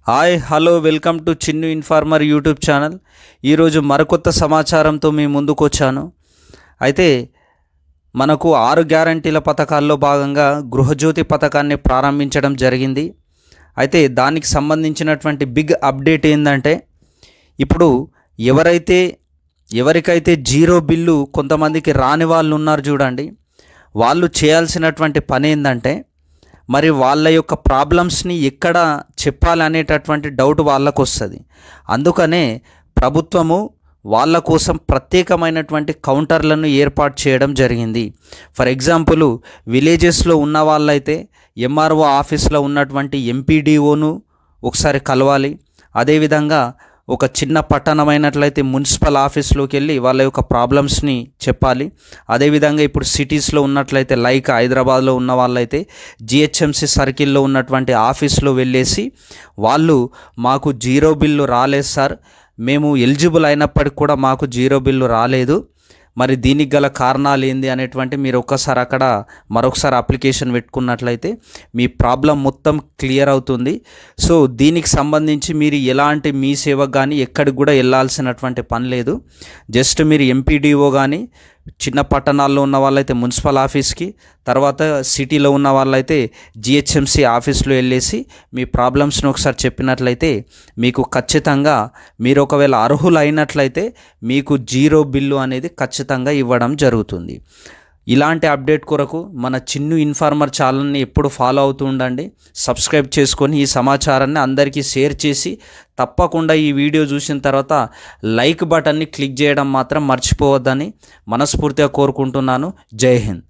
Hi hello welcome to Chinnu informer YouTube channel. ఈరోజు మరికొత్త సమాచారంతో మీ ముందుకు వచ్చాను. అయితే మనకు 6 గ్యారంటీల పథకాల్లో భాగంగా గృహజ్యోతి పథకాన్ని ప్రారంభించడం జరిగింది. అయితే దానికి సంబంధించినటువంటి బిగ్ అప్డేట్ ఏంటంటే, ఇప్పుడు ఎవరికైతే జీరో బిల్లు కొంతమందికి రాని వాళ్ళు ఉన్నారు చూడండి, వాళ్ళు చేయాల్సినటువంటి పని ఏంటంటే, మరి వాళ్ళ యొక్క ప్రాబ్లమ్స్ని ఎక్కడ చెప్పాలనేటటువంటి డౌట్ వాళ్ళకు వస్తుంది. అందుకనే ప్రభుత్వము వాళ్ళ కోసం ప్రత్యేకమైనటువంటి కౌంటర్లను ఏర్పాటు చేయడం జరిగింది. ఫర్ ఎగ్జాంపుల్, విలేజెస్లో ఉన్న వాళ్ళైతే ఎంఆర్ఓ ఆఫీస్లో ఉన్నటువంటి ఎంపీడీఓను ఒకసారి కలవాలి. అదేవిధంగా ఒక చిన్న పట్టణమైనట్లయితే మున్సిపల్ ఆఫీస్లోకి వెళ్ళి వాళ్ళ యొక్క ప్రాబ్లమ్స్ని చెప్పాలి. అదేవిధంగా ఇప్పుడు సిటీస్లో ఉన్నట్లయితే లైక్ హైదరాబాద్లో ఉన్న వాళ్ళైతే జిహెచ్ఎంసి సర్కిల్లో ఉన్నటువంటి ఆఫీస్లో వెళ్ళేసి వాళ్ళు మాకు జీరో బిల్లు రాలేదు సార్, మేము ఎలిజిబుల్ అయినప్పటికి కూడా మాకు జీరో బిల్లు రాలేదు, మరి దీనికి గల కారణాలు ఏంది అనేటువంటి మీరు ఒక్కసారి అక్కడ మరొకసారి అప్లికేషన్ పెట్టుకున్నట్లయితే మీ ప్రాబ్లం మొత్తం క్లియర్ అవుతుంది. సో దీనికి సంబంధించి మీరు ఎలాంటి మీ సేవకు కానీ ఎక్కడికి కూడా వెళ్ళాల్సినటువంటి పని లేదు. జస్ట్ మీరు ఎంపీడీఓ కానీ, చిన్న పట్టణాల్లో ఉన్న వాళ్ళైతే మున్సిపల్ ఆఫీస్కి, తర్వాత సిటీలో ఉన్న వాళ్ళైతే జిహెచ్ఎంసి ఆఫీస్లో వెళ్ళేసి మీ ప్రాబ్లమ్స్ని ఒకసారి చెప్పినట్లయితే మీకు ఖచ్చితంగా మీరు ఒకవేళ అర్హులైనట్లయితే మీకు జీరో బిల్లు అనేది ఖచ్చితంగా ఇవ్వడం జరుగుతుంది. ఇలాంటి అప్డేట్ కొరకు మన చిన్ను ఇన్ఫార్మర్ ఛానల్ని ఎప్పుడు ఫాలో అవుతూ ఉండండి. సబ్స్క్రైబ్ చేసుకొని ఈ సమాచారాన్ని అందరికీ షేర్ చేసి, తప్పకుండా ఈ వీడియో చూసిన తర్వాత లైక్ బటన్ని క్లిక్ చేయడం మాత్రం మర్చిపోవద్దని మనస్ఫూర్తిగా కోరుకుంటున్నాను. జై హింద్.